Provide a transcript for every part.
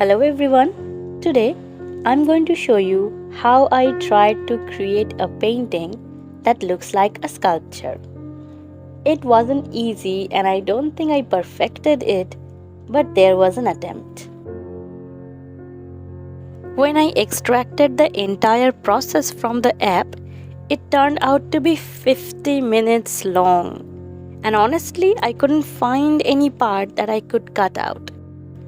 Hello everyone. Today I'm going to show you how I tried to create a painting that looks like a sculpture. It wasn't easy and I don't think I perfected it, but there was an attempt. When I extracted the entire process from the app, it turned out to be 50 minutes long. And honestly, I couldn't find any part that I could cut out.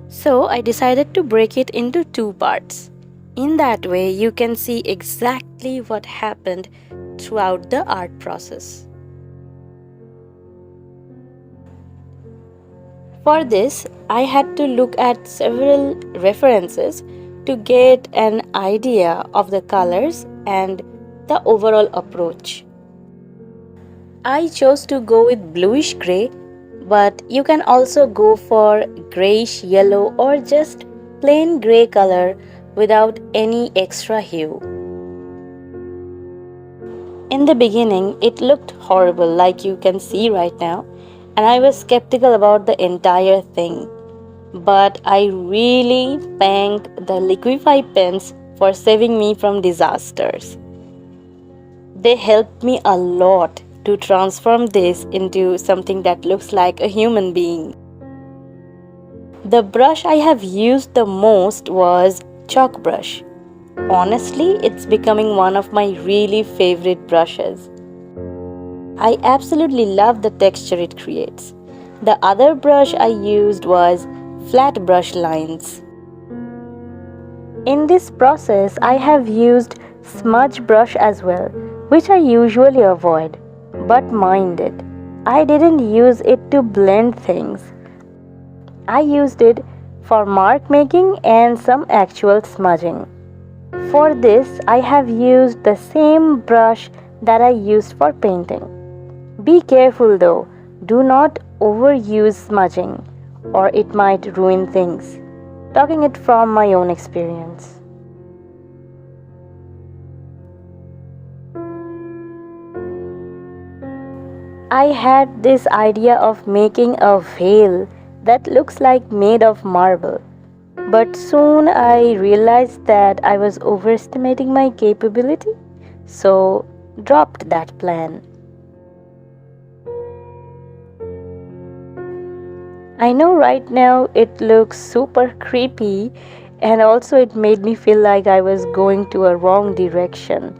So I decided to break it into two parts. In that way, you can see exactly what happened throughout the art process. For this, I had to look at several references to get an idea of the colors and the overall approach. I chose to go with bluish gray, but you can also go for grayish yellow or just plain gray color without any extra hue. In the beginning, it looked horrible like you can see right now, and I was skeptical about the entire thing. But I really thank the Liquify Pens for saving me from disasters. They helped me a lot to transform this into something that looks like a human being. The brush I have used the most was chalk brush. Honestly, it's becoming one of my really favorite brushes. I absolutely love the texture it creates. The other brush I used was flat brush lines. In this process, I have used smudge brush as well, which I usually avoid, but mind it, I didn't use it to blend things. I used it for mark making and some actual smudging. For this, I have used the same brush that I used for painting. Be careful though, do not overuse smudging or it might ruin things. Talking it from my own experience. I had this idea of making a veil that looks like made of marble. But soon I realized that I was overestimating my capability, so dropped that plan. I know right now it looks super creepy and also it made me feel like I was going to a wrong direction.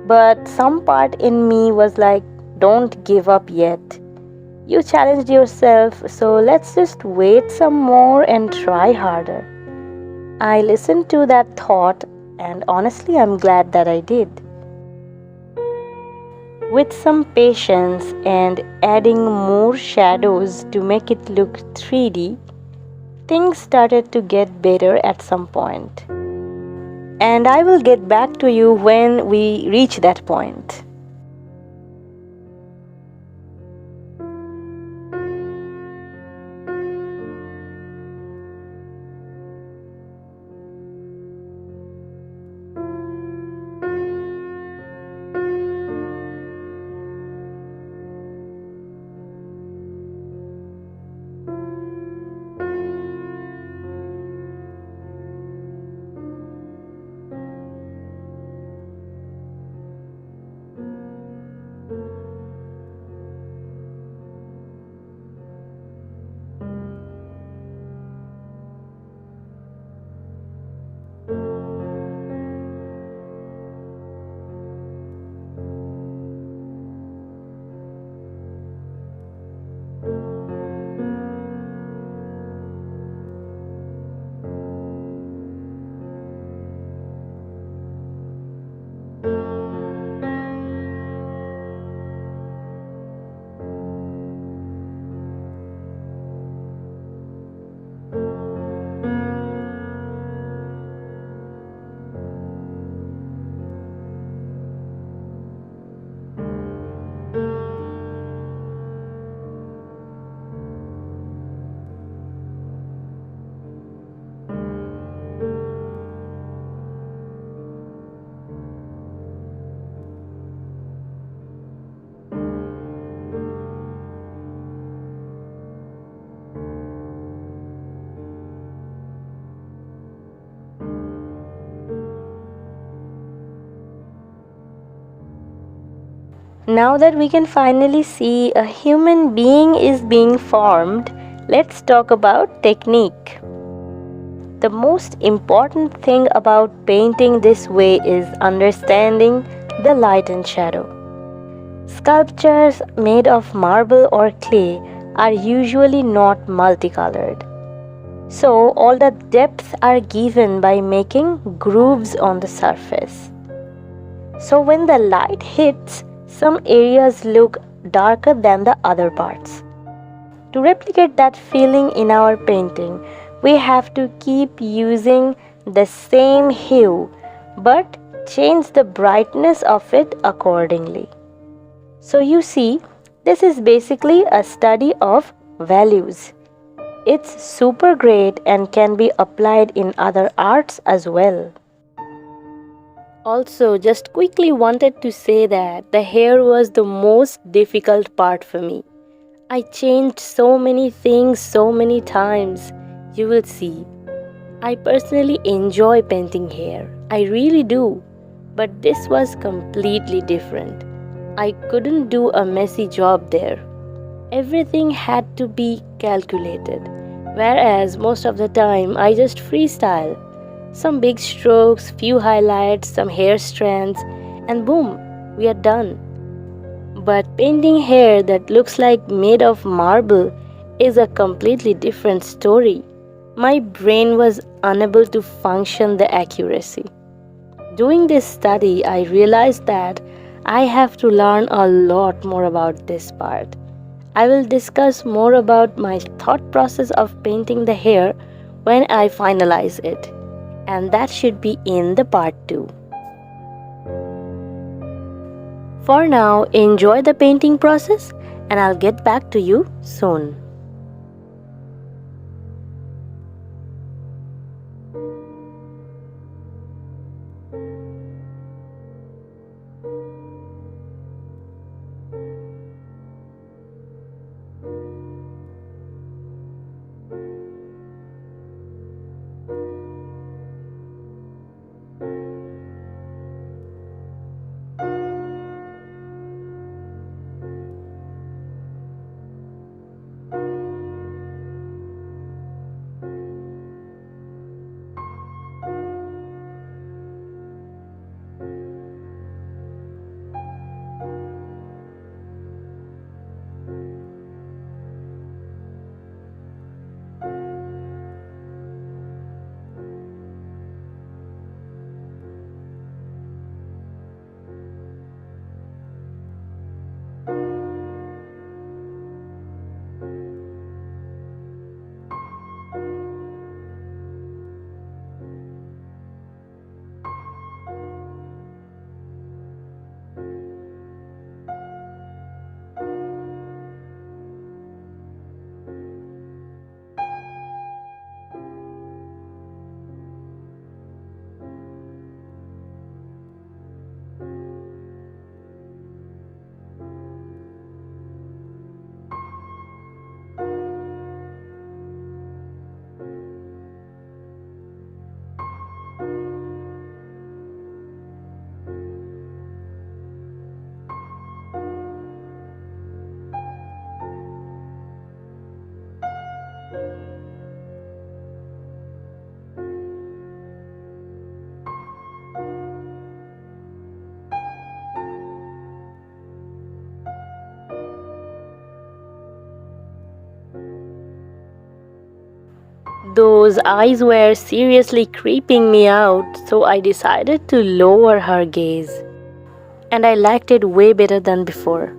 But some part in me was like, don't give up yet. You challenged yourself, so let's just wait some more and try harder. I listened to that thought and honestly I'm glad that I did. With some patience and adding more shadows to make it look 3D, things started to get better at some point. And I will get back to you when we reach that point. Now that we can finally see a human being is being formed, let's talk about technique. The most important thing about painting this way is understanding the light and shadow. Sculptures made of marble or clay are usually not multicolored. So, all the depths are given by making grooves on the surface. So, when the light hits, some areas look darker than the other parts. To replicate that feeling in our painting, we have to keep using the same hue but change the brightness of it accordingly. So, you see, this is basically a study of values. It's super great and can be applied in other arts as well. Also, just quickly wanted to say that the hair was the most difficult part for me. I changed so many things so many times. You will see. I personally enjoy painting hair. I really do. But this was completely different. I couldn't do a messy job there. Everything had to be calculated. Whereas most of the time I just freestyle. Some big strokes, few highlights, some hair strands, and boom, we are done. But painting hair that looks like made of marble is a completely different story. My brain was unable to function the accuracy. Doing this study, I realized that I have to learn a lot more about this part. I will discuss more about my thought process of painting the hair when I finalize it, and that should be in the part 2. For now, enjoy the painting process and I'll get back to you soon. Those eyes were seriously creeping me out, so I decided to lower her gaze. And I liked it way better than before.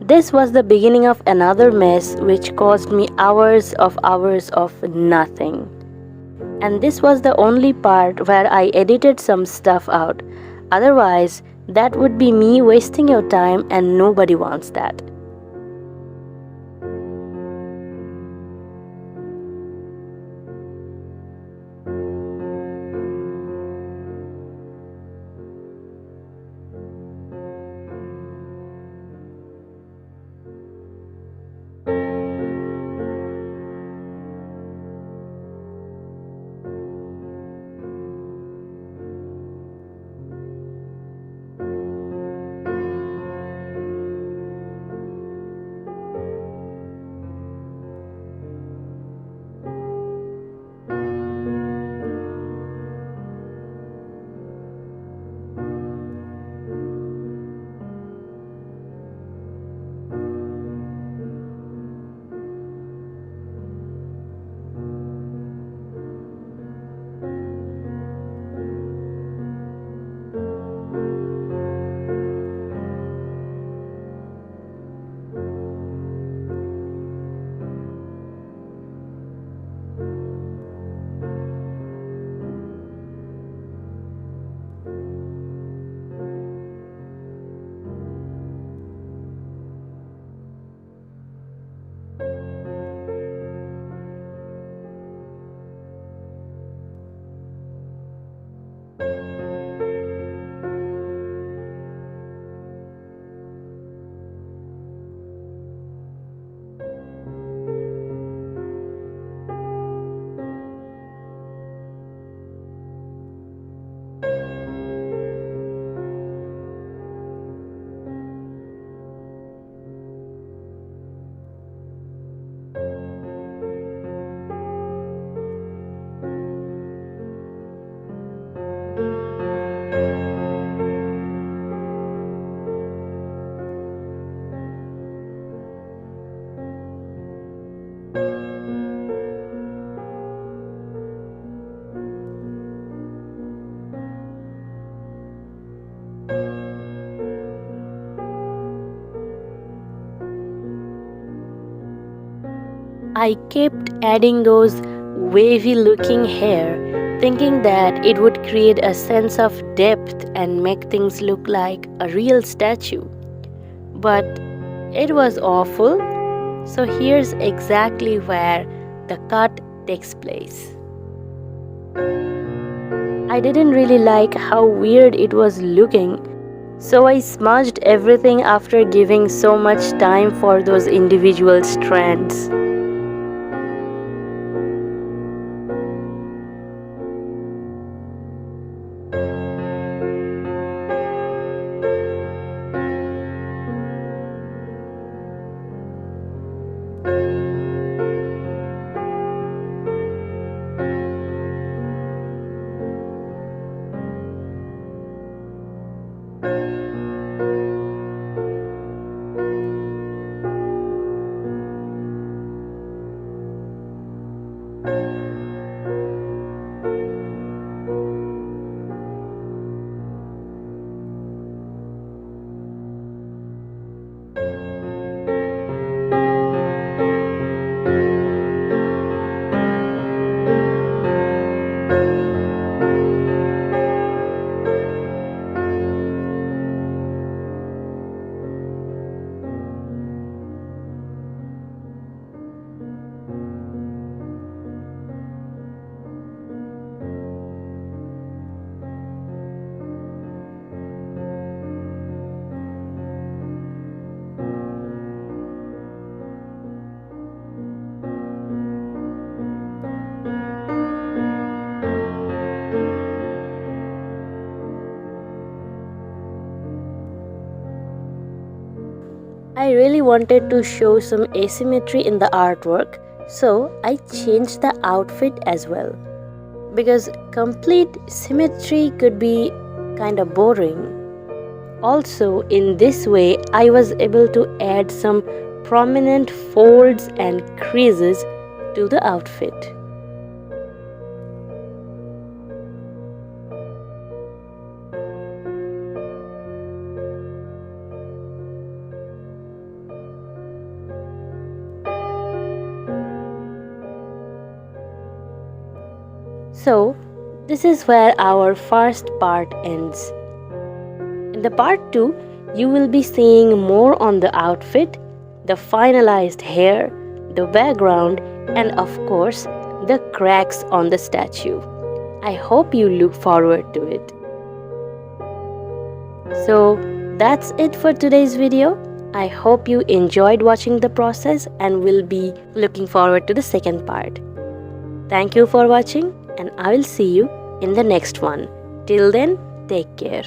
This was the beginning of another mess which caused me hours of nothing. And this was the only part where I edited some stuff out. Otherwise, that would be me wasting your time, and nobody wants that. I kept adding those wavy looking hair, thinking that it would create a sense of depth and make things look like a real statue. But it was awful, so here's exactly where the cut takes place. I didn't really like how weird it was looking, so I smudged everything after giving so much time for those individual strands. I really wanted to show some asymmetry in the artwork, so I changed the outfit as well. Because complete symmetry could be kinda boring. Also, in this way, I was able to add some prominent folds and creases to the outfit. So, this is where our first part ends. In the part 2, you will be seeing more on the outfit, the finalized hair, the background, and of course, the cracks on the statue. I hope you look forward to it. So, that's it for today's video. I hope you enjoyed watching the process and will be looking forward to the second part. Thank you for watching, and I will see you in the next one. Till then, take care.